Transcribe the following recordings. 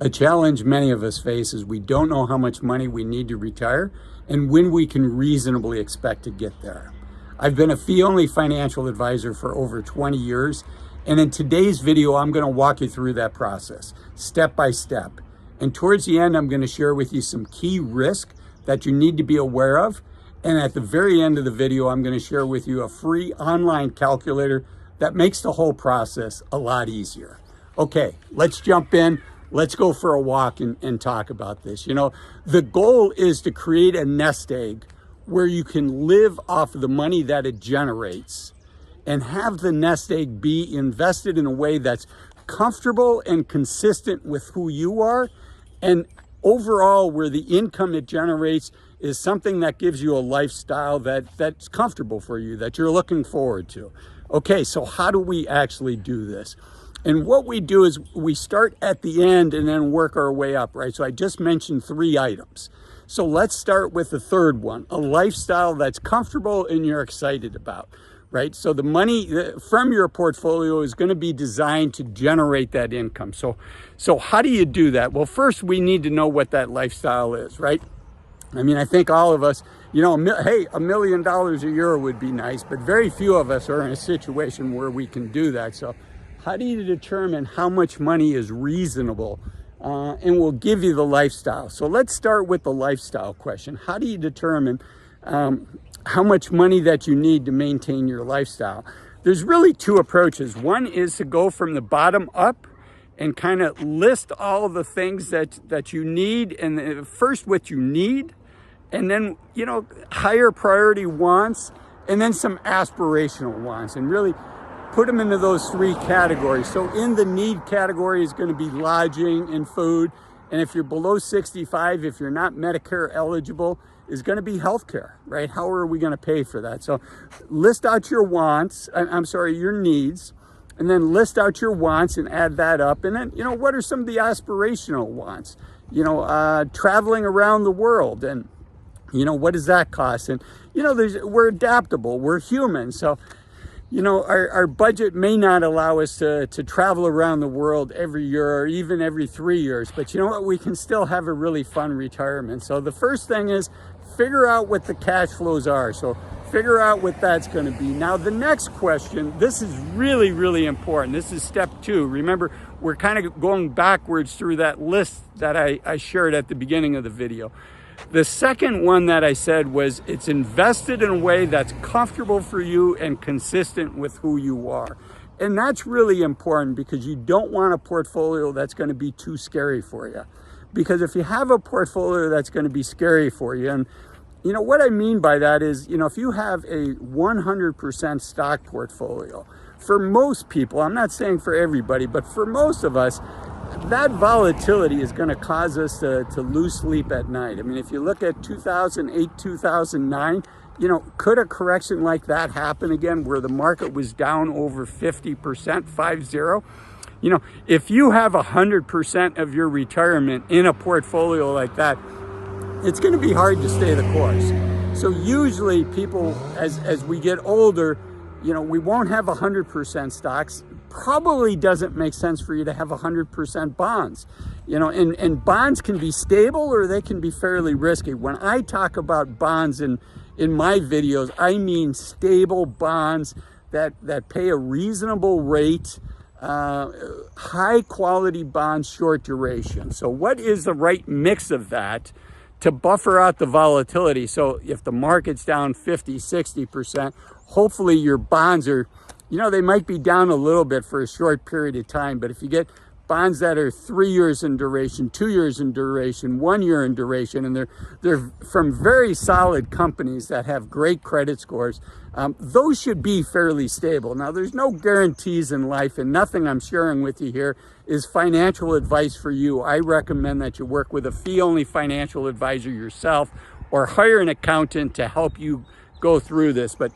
A challenge many of us face is we don't know how much money we need to retire and when we can reasonably expect to get there. I've been a fee-only financial advisor for over 20 years, and in today's video, I'm going to walk you through that process, step by step. And towards the end, I'm going to share with you some key risks that you need to be aware of. And at the very end of the video, I'm going to share with you a free online calculator that makes the whole process a lot easier. Okay, let's jump in. Let's go for a walk and talk about this. You know, the goal is to create a nest egg where you can live off of the money that it generates and have the nest egg be invested in a way that's comfortable and consistent with who you are, and overall where the income it generates is something that gives you a lifestyle that's comfortable for you, that you're looking forward to. Okay, so how do we actually do this? And what we do is we start at the end and then work our way up, right? So I just mentioned 3 items. So let's start with the third one, a lifestyle that's comfortable and you're excited about, right? So the money from your portfolio is going to be designed to generate that income. So how do you do that? Well, first we need to know what that lifestyle is, right? I mean, I think all of us, you know, hey, $1 million a year would be nice, but very few of us are in a situation where we can do that. So how do you determine how much money is reasonable and will give you the lifestyle? So let's start with the lifestyle question. How do you determine how much money that you need to maintain your lifestyle? There's really 2 approaches. One is to go from the bottom up and kind of list all of the things that you need, and first what you need, and then, you know, higher priority wants, and then some aspirational wants, and really put them into those 3 categories. So in the need category is going to be lodging and food. And if you're below 65, if you're not Medicare eligible, is going to be healthcare, right? How are we going to pay for that? So list out your wants, your needs, and then list out your wants and add that up. And then, you know, what are some of the aspirational wants? You know, traveling around the world, and, you know, what does that cost? And, you know, we're adaptable, we're human. So, you know, our budget may not allow us to travel around the world every year or even every 3 years, but you know what, we can still have a really fun retirement. So the first thing is figure out what the cash flows are. So figure out what that's going to be. Now the next question, this is really, really important. This is step 2. Remember, we're kind of going backwards through that list that I shared at the beginning of the video. The second one that I said was it's invested in a way that's comfortable for you and consistent with who you are. And that's really important because you don't want a portfolio that's going to be too scary for you. Because if you have a portfolio that's going to be scary for you, and you know what I mean by that is, you know, if you have a 100% stock portfolio, for most people, I'm not saying for everybody, but for most of us, that volatility is going to cause us to lose sleep at night. I mean, if you look at 2008, 2009, you know, could a correction like that happen again where the market was down over 50%, 50? You know, if you have 100% of your retirement in a portfolio like that, it's going to be hard to stay the course. So usually people, as we get older, you know, we won't have 100% stocks. Probably doesn't make sense for you to have 100% bonds. You know, and bonds can be stable or they can be fairly risky. When I talk about bonds in my videos, I mean stable bonds that pay a reasonable rate, high quality bonds, short duration. So what is the right mix of that to buffer out the volatility? So if the market's down 50, 60%, hopefully your bonds are, you know, they might be down a little bit for a short period of time, but if you get bonds that are 3 years in duration, 2 years in duration, 1 year in duration, and they're from very solid companies that have great credit scores, those should be fairly stable. Now, there's no guarantees in life, and nothing I'm sharing with you here is financial advice for you. I recommend that you work with a fee-only financial advisor yourself or hire an accountant to help you go through this. But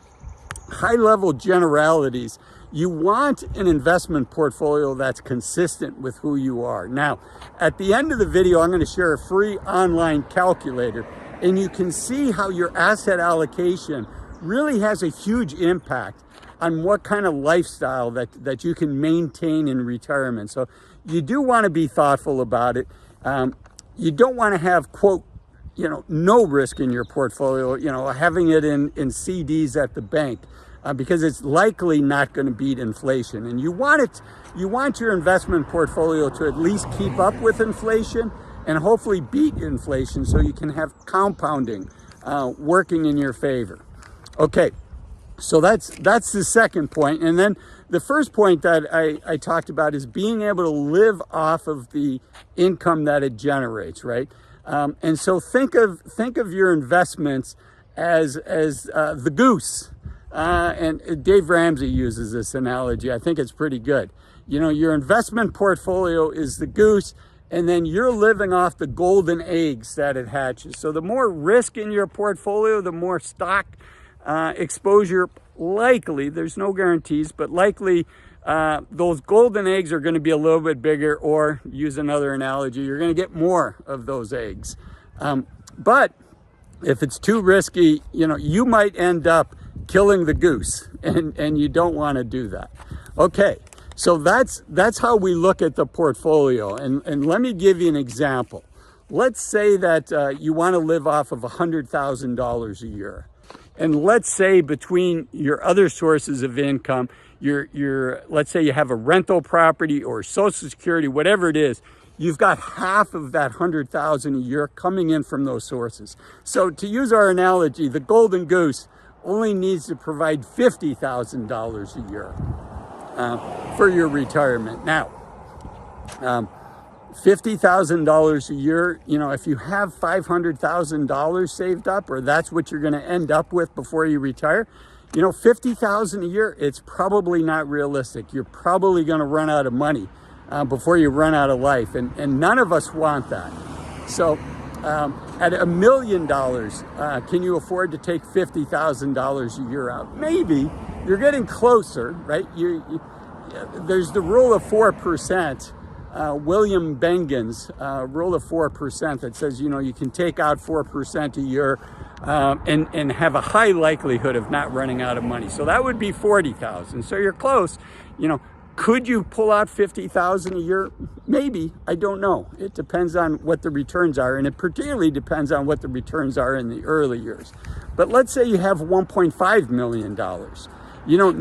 high-level generalities, you want an investment portfolio that's consistent with who you are. Now, at the end of the video, I'm going to share a free online calculator, and you can see how your asset allocation really has a huge impact on what kind of lifestyle that you can maintain in retirement. So you do want to be thoughtful about it. You don't want to have, quote, no risk in your portfolio, having it in CDs at the bank, because it's likely not going to beat inflation. And you want your investment portfolio to at least keep up with inflation and hopefully beat inflation, so you can have compounding working in your favor. Okay, so that's the second point. And then the first point that I talked about is being able to live off of the income that it generates, right? And so think of your investments as the goose. And Dave Ramsey uses this analogy. I think it's pretty good. Your investment portfolio is the goose, and then you're living off the golden eggs that it hatches. So the more risk in your portfolio, the more stock exposure, likely, there's no guarantees, but likely those golden eggs are going to be a little bit bigger, or use another analogy, you're going to get more of those eggs. But if it's too risky, you might end up killing the goose, and you don't want to do that. Okay, so that's how we look at the portfolio. And let me give you an example. Let's say that you want to live off of $100,000 a year. And let's say between your other sources of income, let's say you have a rental property or Social Security, whatever it is, you've got half of that $100,000 a year coming in from those sources. So to use our analogy, the golden goose only needs to provide $50,000 a year for your retirement. Now, $50,000 a year, if you have $500,000 saved up, or that's what you're going to end up with before you retire, $50,000 a year, it's probably not realistic. You're probably going to run out of money before you run out of life, and none of us want that. So at $1 million, can you afford to take $50,000 a year out? Maybe. You're getting closer, right? There's the rule of 4%. William Bengen's rule of 4% that says, you can take out 4% a year and have a high likelihood of not running out of money. So that would be 40,000. So you're close. Could you pull out 50,000 a year? Maybe. I don't know. It depends on what the returns are, and it particularly depends on what the returns are in the early years. But let's say you have $1.5 million.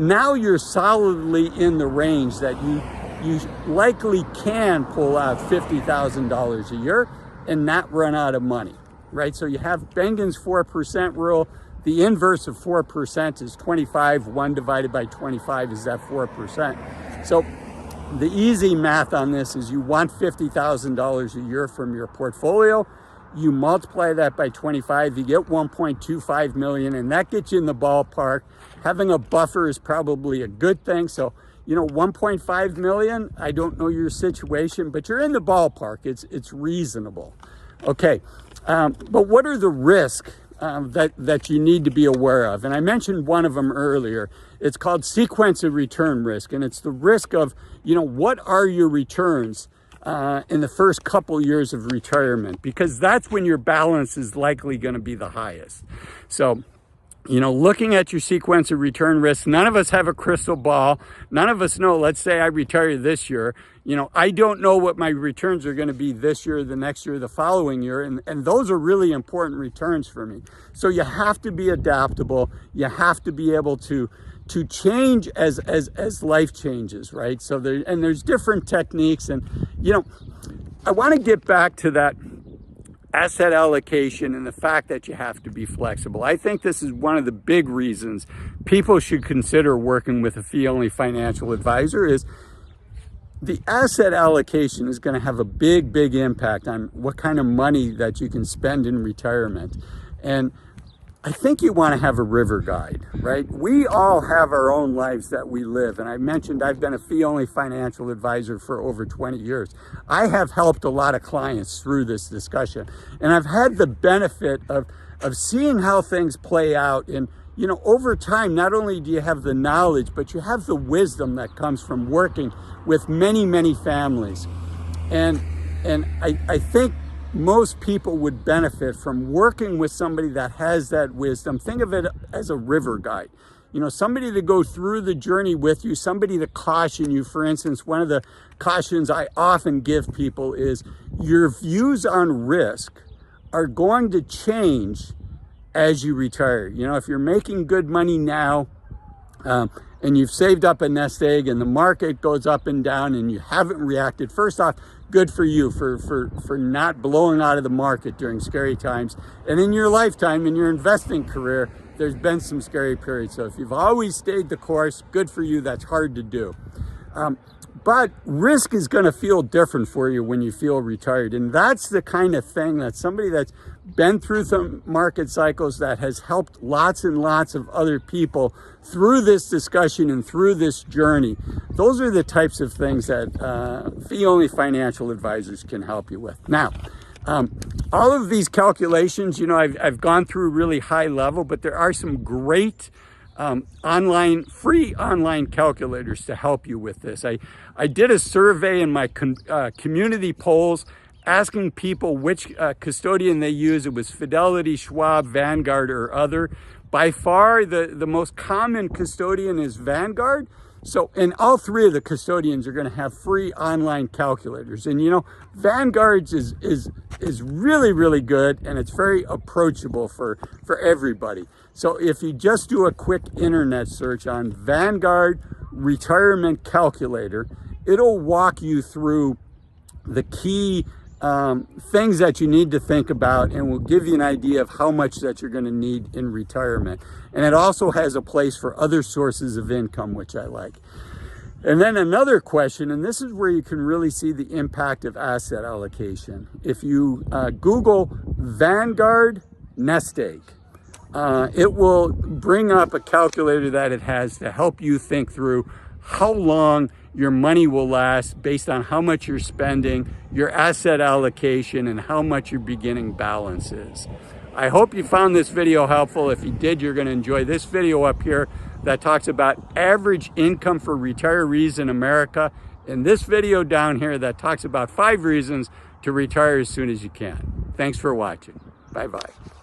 Now you're solidly in the range that you likely can pull out $50,000 a year and not run out of money, right? So you have Bengen's 4% rule. The inverse of 4% is 25. 1 divided by 25 is that 4%. So the easy math on this is you want $50,000 a year from your portfolio. You multiply that by 25, you get 1.25 million, and that gets you in the ballpark. Having a buffer is probably a good thing. So 1.5 million, I don't know your situation, but you're in the ballpark. It's reasonable. Okay, but what are the risks that you need to be aware of? And I mentioned one of them earlier. It's called sequence of return risk, and it's the risk of, what are your returns in the first couple years of retirement, because that's when your balance is likely going to be the highest. So looking at your sequence of return risk, none of us have a crystal ball. None of us know, let's say I retire this year. I don't know what my returns are going to be this year, the next year, the following year. And those are really important returns for me. So you have to be adaptable. You have to be able to change as life changes, right? So there's different techniques. And, I want to get back to that asset allocation and the fact that you have to be flexible. I think this is one of the big reasons people should consider working with a fee-only financial advisor. Is the asset allocation is going to have a big impact on what kind of money that you can spend in retirement. And I think you want to have a river guide, right? We all have our own lives that we live. And I mentioned I've been a fee-only financial advisor for over 20 years. I have helped a lot of clients through this discussion. And I've had the benefit of seeing how things play out. And, over time, not only do you have the knowledge, but you have the wisdom that comes from working with many families. And I think most people would benefit from working with somebody that has that wisdom. Think of it as a river guide. you know, somebody to go through the journey with you, somebody to caution you. For instance, one of the cautions I often give people is your views on risk are going to change as you retire. You know, if you're making good money now, and you've saved up a nest egg and the market goes up and down and you haven't reacted, first off, good for you for not blowing out of the market during scary times. And in your lifetime, in your investing career, there's been some scary periods. So if you've always stayed the course, good for you. That's hard to do. But risk is going to feel different for you when you feel retired. And that's the kind of thing that somebody that's been through some market cycles, that has helped lots and lots of other people through this discussion and through this journey. Those are the types of things that fee-only financial advisors can help you with. Now, all of these calculations, you know, I've gone through really high level, but there are some great free online calculators to help you with this. I did a survey in my community polls asking people which custodian they use. It was Fidelity, Schwab, Vanguard, or other. By far, the most common custodian is Vanguard. So, and all three of the custodians are going to have free online calculators. And you know, Vanguard's is really, really good, and it's very approachable for everybody. So if you just do a quick internet search on Vanguard Retirement Calculator, it'll walk you through the key things that you need to think about, and will give you an idea of how much that you're going to need in retirement. And it also has a place for other sources of income, which I like. And then another question, and this is where you can really see the impact of asset allocation. If you Google Vanguard Nest Egg, it will bring up a calculator that it has to help you think through how long your money will last based on how much you're spending, your asset allocation, and how much your beginning balance is. I hope you found this video helpful. If you did, you're going to enjoy this video up here that talks about average income for retirees in America, and this video down here that talks about 5 reasons to retire as soon as you can. Thanks for watching. Bye-bye.